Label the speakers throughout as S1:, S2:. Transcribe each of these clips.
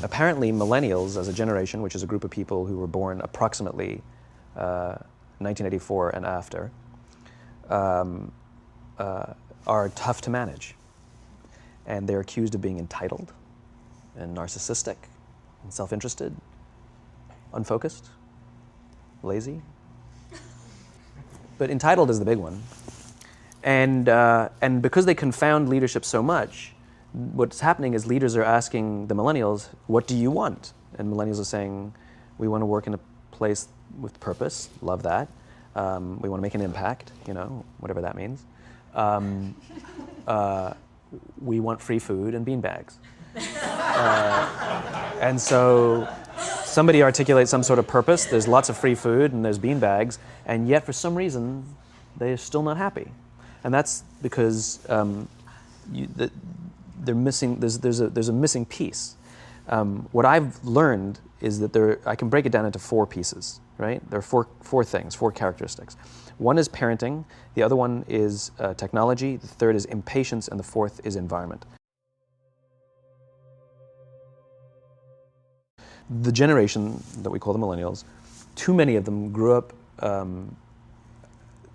S1: apparently millennials as a generation, which is a group of people who were born approximately 1984 and after, are tough to manage. And they're accused of being entitled and narcissistic and self-interested, unfocused, lazy. But entitled is the big one. And because they confound leadership so much, what's happening is leaders are asking the millennials, what do you want? And millennials are saying, we want to work in a place with purpose, love that. We want to make an impact, you know, whatever that means. We want free food and beanbags. And so somebody articulates some sort of purpose, there's lots of free food and there's beanbags, and yet for some reason, they're still not happy. And that's because they're missing, there's a missing piece. What I've learned is that I can break it down into 4 pieces, right? There are four things, 4 characteristics. One is parenting, the other one is technology, the third is impatience, and the fourth is environment. The generation that we call the millennials, too many of them grew up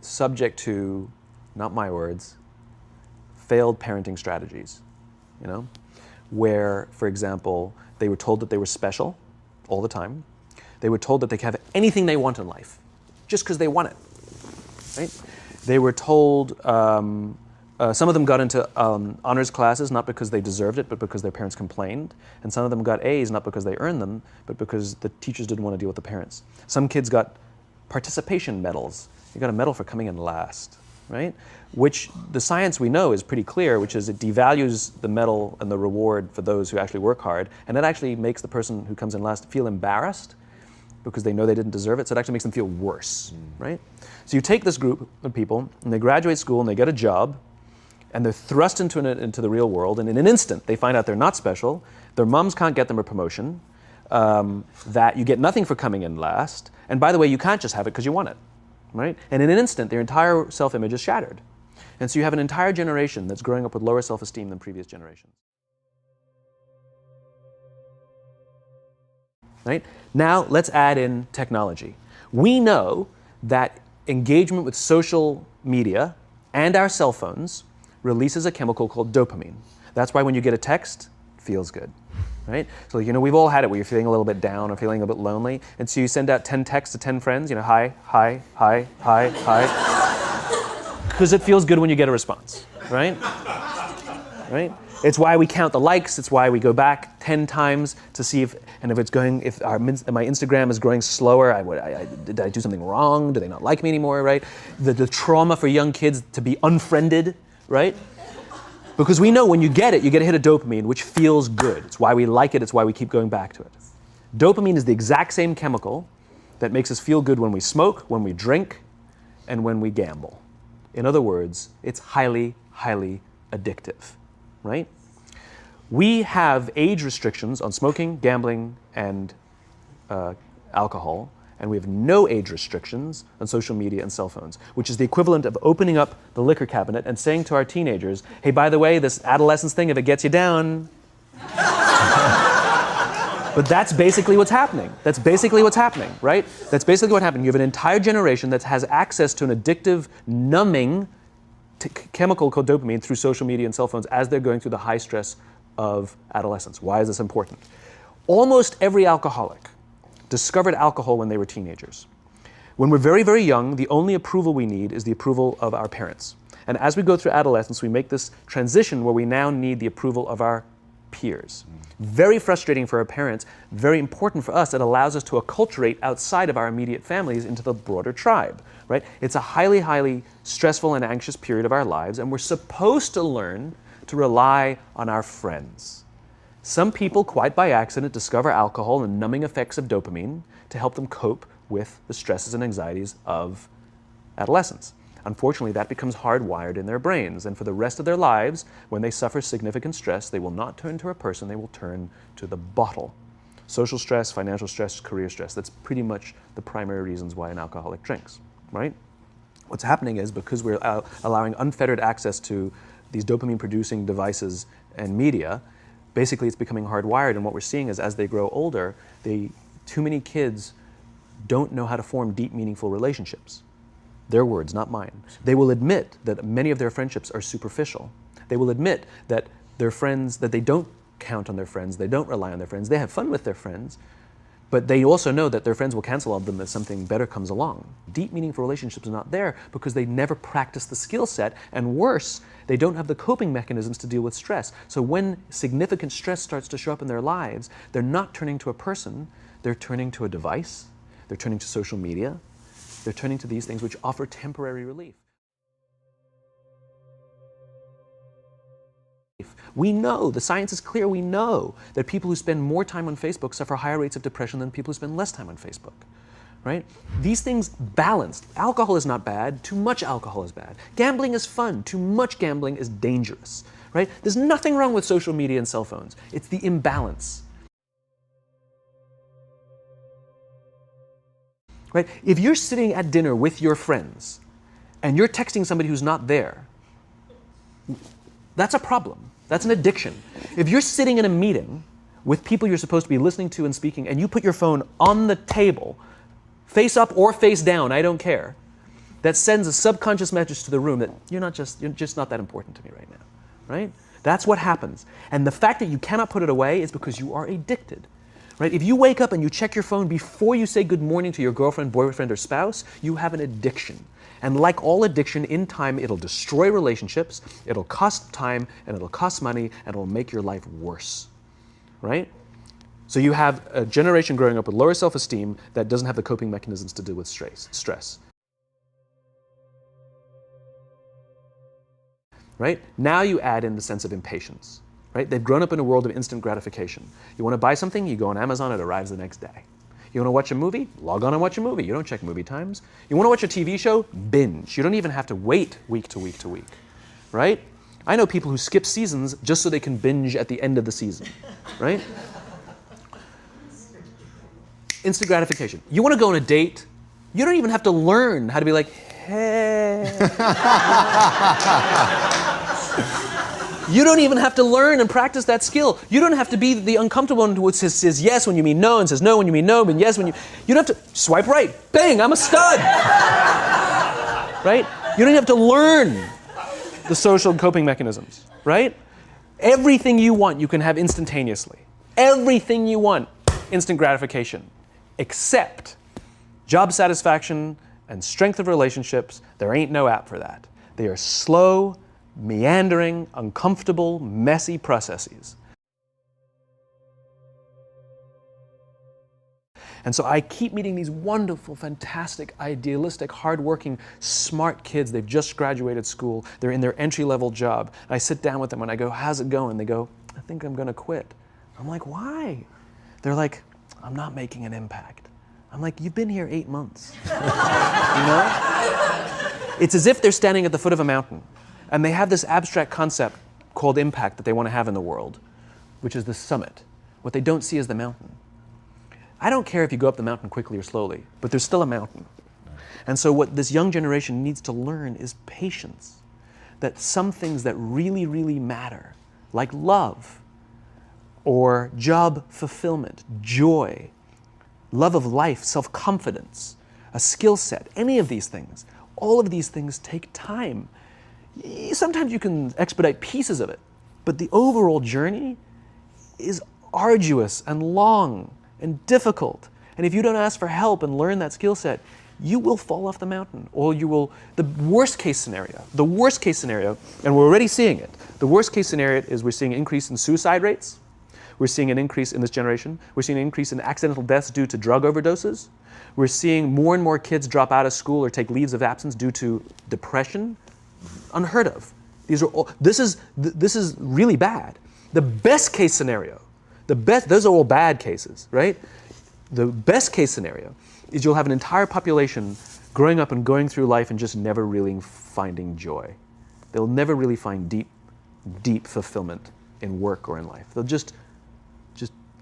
S1: subject to, not my words, failed parenting strategies, you know? Where, for example, they were told that they were special all the time. They were told that they could have anything they want in life, just because they want it, right? They were told, some of them got into honors classes, not because they deserved it, but because their parents complained. And some of them got A's, not because they earned them, but because the teachers didn't want to deal with the parents. Some kids got participation medals. You got a medal for coming in last, right? Which the science we know is pretty clear, which is it devalues the medal and the reward for those who actually work hard, and it actually makes the person who comes in last feel embarrassed because they know they didn't deserve it, so it actually makes them feel worse, right? So you take this group of people, and they graduate school, and they get a job, and they're thrust into the real world, and in an instant, they find out they're not special, their moms can't get them a promotion, that you get nothing for coming in last, and by the way, you can't just have it because you want it, right? And in an instant, their entire self-image is shattered. And so you have an entire generation that's growing up with lower self-esteem than previous generations. Right? Now, let's add in technology. We know that engagement with social media and our cell phones releases a chemical called dopamine. That's why when you get a text, it feels good. Right? So, you know, we've all had it where you're feeling a little bit down or feeling a bit lonely, and so you send out 10 texts to 10 friends, you know, hi, hi, hi, hi, hi. Because it feels good when you get a response, right? Right? It's why we count the likes, it's why we go back 10 times to see if my Instagram is growing slower, did I do something wrong? Do they not like me anymore, right? The trauma for young kids to be unfriended, right? Because we know when you get a hit of dopamine, which feels good. It's why we like it, it's why we keep going back to it. Dopamine is the exact same chemical that makes us feel good when we smoke, when we drink, and when we gamble. In other words, it's highly, highly addictive, right? We have age restrictions on smoking, gambling, and alcohol, and we have no age restrictions on social media and cell phones, which is the equivalent of opening up the liquor cabinet and saying to our teenagers, hey, by the way, this adolescence thing, if it gets you down. But that's basically what's happening. That's basically what's happening, right? That's basically what happened. You have an entire generation that has access to an addictive, numbing chemical called dopamine through social media and cell phones as they're going through the high stress of adolescence. Why is this important? Almost every alcoholic discovered alcohol when they were teenagers. When we're very, very young, the only approval we need is the approval of our parents. And as we go through adolescence, we make this transition where we now need the approval of our peers. Very frustrating for our parents, very important for us. It allows us to acculturate outside of our immediate families into the broader tribe, right? It's a highly, highly stressful and anxious period of our lives, and we're supposed to learn to rely on our friends. Some people, quite by accident, discover alcohol and numbing effects of dopamine to help them cope with the stresses and anxieties of adolescence. Unfortunately, that becomes hardwired in their brains, and for the rest of their lives, when they suffer significant stress, they will not turn to a person, they will turn to the bottle. Social stress, financial stress, career stress, that's pretty much the primary reasons why an alcoholic drinks, right? What's happening is because we're allowing unfettered access to these dopamine-producing devices and media, Basically, it's becoming hardwired, and what we're seeing is as they grow older, too many kids don't know how to form deep, meaningful relationships. Their words, not mine. They will admit that many of their friendships are superficial. They will admit that their friends, that they don't count on their friends, they don't rely on their friends, they have fun with their friends, but they also know that their friends will cancel on them if something better comes along. Deep, meaningful relationships are not there because they never practice the skill set, and worse, they don't have the coping mechanisms to deal with stress. So when significant stress starts to show up in their lives, they're not turning to a person, they're turning to a device, they're turning to social media, they're turning to these things which offer temporary relief. We know, the science is clear, we know that people who spend more time on Facebook suffer higher rates of depression than people who spend less time on Facebook, right? These things balanced. Alcohol is not bad, too much alcohol is bad. Gambling is fun, too much gambling is dangerous, right? There's nothing wrong with social media and cell phones. It's the imbalance. Right? If you're sitting at dinner with your friends and you're texting somebody who's not there, that's a problem. That's an addiction. If you're sitting in a meeting with people you're supposed to be listening to and speaking, and you put your phone on the table, face up or face down, I don't care, that sends a subconscious message to the room that you're just not that important to me right now, right? That's what happens. And the fact that you cannot put it away is because you are addicted. Right? If you wake up and you check your phone before you say good morning to your girlfriend, boyfriend, or spouse, you have an addiction. And like all addiction, in time, it'll destroy relationships, it'll cost time, and it'll cost money, and it'll make your life worse. Right? So you have a generation growing up with lower self-esteem that doesn't have the coping mechanisms to deal with stress. Right? Now you add in the sense of impatience. Right? They've grown up in a world of instant gratification. You want to buy something, you go on Amazon, it arrives the next day. You want to watch a movie? Log on and watch a movie. You don't check movie times. You want to watch a TV show? Binge. You don't even have to wait week to week to week. Right? I know people who skip seasons just so they can binge at the end of the season. Right? Instant gratification. You want to go on a date? You don't even have to learn how to be like, hey. You don't even have to learn and practice that skill. You don't have to be the uncomfortable one who says yes when you mean no and says no when you mean no and yes when you... You don't have to swipe right. Bang, I'm a stud. Right? You don't have to learn the social coping mechanisms. Right? Everything you want, you can have instantaneously. Everything you want, instant gratification. Except job satisfaction and strength of relationships, there ain't no app for that. They are slow, meandering, uncomfortable, messy processes. And so I keep meeting these wonderful, fantastic, idealistic, hardworking, smart kids. They've just graduated school. They're in their entry-level job. I sit down with them and I go, how's it going? They go, I think I'm going to quit. I'm like, why? They're like, I'm not making an impact. I'm like, you've been here 8 months. You know? It's as if they're standing at the foot of a mountain. And they have this abstract concept called impact that they want to have in the world, which is the summit. What they don't see is the mountain. I don't care if you go up the mountain quickly or slowly, but there's still a mountain. And so what this young generation needs to learn is patience. That some things that really, really matter, like love, or job fulfillment, joy, love of life, self-confidence, a skill set, any of these things, all of these things take time. Sometimes you can expedite pieces of it, but the overall journey is arduous and long and difficult. And if you don't ask for help and learn that skill set, you will fall off the mountain, or you will, the worst case scenario, and we're already seeing it, the worst case scenario is we're seeing an increase in suicide rates, we're seeing an increase in this generation, we're seeing an increase in accidental deaths due to drug overdoses, we're seeing more and more kids drop out of school or take leaves of absence due to depression. Unheard of. These are all, this is really bad. The best case scenario, those are all bad cases, right? The best case scenario is you'll have an entire population growing up and going through life and just never really finding joy. They'll never really find deep fulfillment in work or in life. They'll just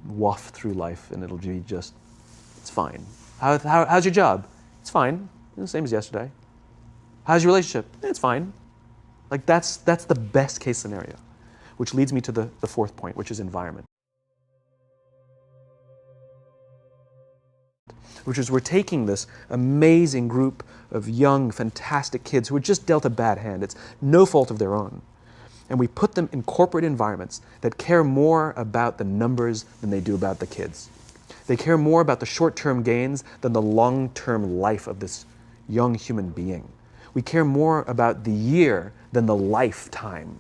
S1: waft through life and it'll be just, it's fine. How's your job? It's fine. It's the same as yesterday. How's your relationship? It's fine. Like that's the best case scenario. which leads me to the fourth point, which is environment. Which is we're taking this amazing group of young, fantastic kids who were just dealt a bad hand. It's no fault of their own. And we put them in corporate environments that care more about the numbers than they do about the kids. They care more about the short-term gains than the long-term life of this young human being. We care more about the year than the lifetime,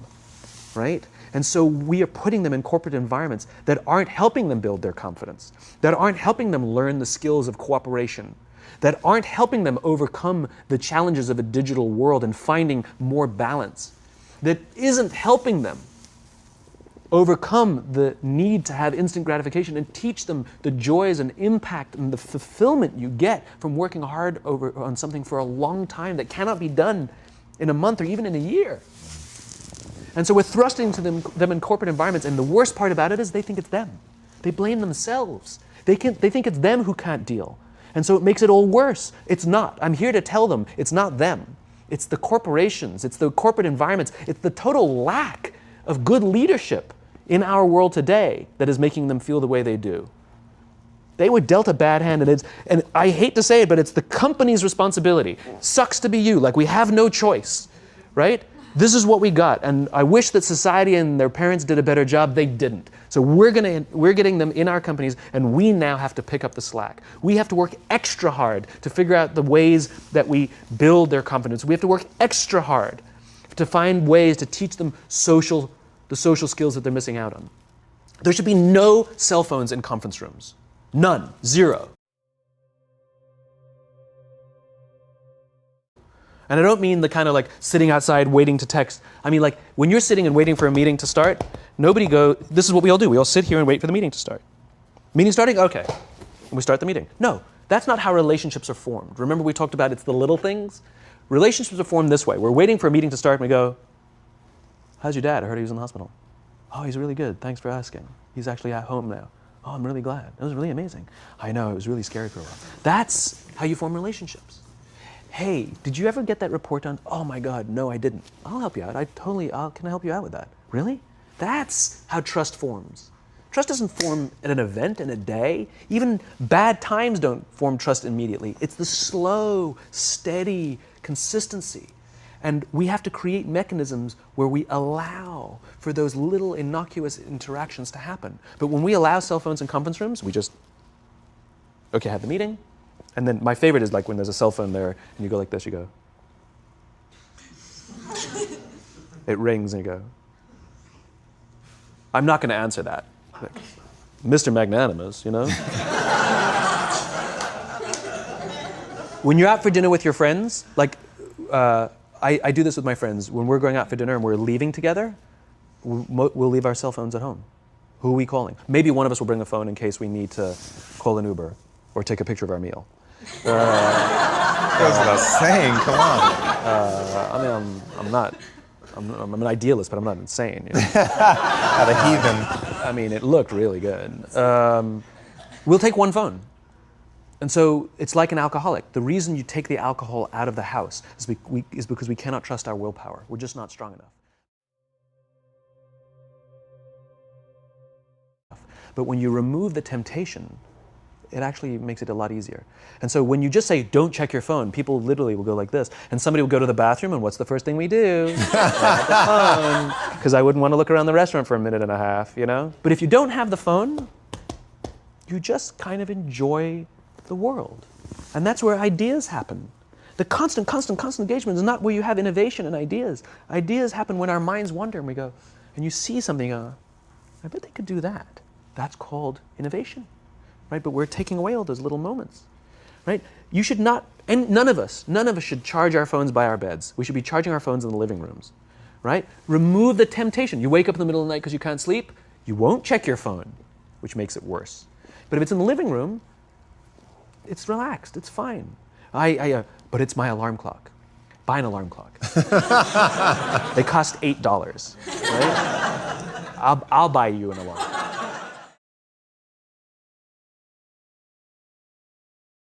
S1: right? And so we are putting them in corporate environments that aren't helping them build their confidence, that aren't helping them learn the skills of cooperation, that aren't helping them overcome the challenges of a digital world and finding more balance, that isn't helping them overcome the need to have instant gratification and teach them the joys and impact and the fulfillment you get from working hard on something for a long time that cannot be done in a month or even in a year. And so we're thrusting to them in corporate environments, and the worst part about it is they think it's them. They blame themselves. They think it's them who can't deal. And so it makes it all worse. It's not. I'm here to tell them it's not them. It's the corporations, it's the corporate environments, it's the total lack of good leadership in our world today that is making them feel the way they do. They were dealt a bad hand, and I hate to say it, but it's the company's responsibility. Sucks to be you, like we have no choice, right? This is what we got, and I wish that society and their parents did a better job. They didn't. So we're getting them in our companies, and we now have to pick up the slack. We have to work extra hard to figure out the ways that we build their confidence. We have to work extra hard to find ways to teach them the social skills that they're missing out on. There should be no cell phones in conference rooms. None. Zero. And I don't mean the kind of like sitting outside waiting to text. I mean like when you're sitting and waiting for a meeting to start, this is what we all do. We all sit here and wait for the meeting to start. Meeting starting? Okay. And we start the meeting. No, that's not how relationships are formed. Remember we talked about it's the little things? Relationships are formed this way. We're waiting for a meeting to start and we go, how's your dad? I heard he was in the hospital. Oh, he's really good. Thanks for asking. He's actually at home now. Oh, I'm really glad. It was really amazing. I know, it was really scary for a while. That's how you form relationships. Hey, did you ever get that report done? Oh my God, no, I didn't. I'll help you out. Can I help you out with that? Really? That's how trust forms. Trust doesn't form at an event in a day. Even bad times don't form trust immediately. It's the slow, steady consistency. And we have to create mechanisms where we allow for those little innocuous interactions to happen. But when we allow cell phones in conference rooms, we just, okay, have the meeting. And then my favorite is like when there's a cell phone there and you go like this, you go. It rings and you go. I'm not going to answer that. Like, Mr. Magnanimous, you know? When you're out for dinner with your friends, like I do this with my friends. When we're going out for dinner and we're leaving together, we'll leave our cell phones at home. Who are we calling? Maybe one of us will bring a phone in case we need to call an Uber or take a picture of our meal.
S2: That goes without saying, come on.
S1: I'm an idealist, but I'm not insane. You know?
S2: Not a heathen.
S1: I mean, it looked really good. We'll take one phone. And so it's like an alcoholic. The reason you take the alcohol out of the house is because we cannot trust our willpower. We're just not strong enough. But when you remove the temptation, it actually makes it a lot easier. And so when you just say, don't check your phone, people literally will go like this. And somebody will go to the bathroom, and what's the first thing we do? Grab the phone. Because I wouldn't want to look around the restaurant for a minute and a half, you know? But if you don't have the phone, you just kind of enjoy the world. And that's where ideas happen. The constant engagement is not where you have innovation and ideas. Ideas happen when our minds wander and we go, and you see something, I bet they could do that. That's called innovation. Right? But we're taking away all those little moments, right? You should not, and none of us should charge our phones by our beds. We should be charging our phones in the living rooms, right? Remove the temptation. You wake up in the middle of the night because you can't sleep, you won't check your phone, which makes it worse. But if it's in the living room, it's relaxed, it's fine. But it's my alarm clock. Buy an alarm clock. They cost $8, right? I'll buy you an alarm.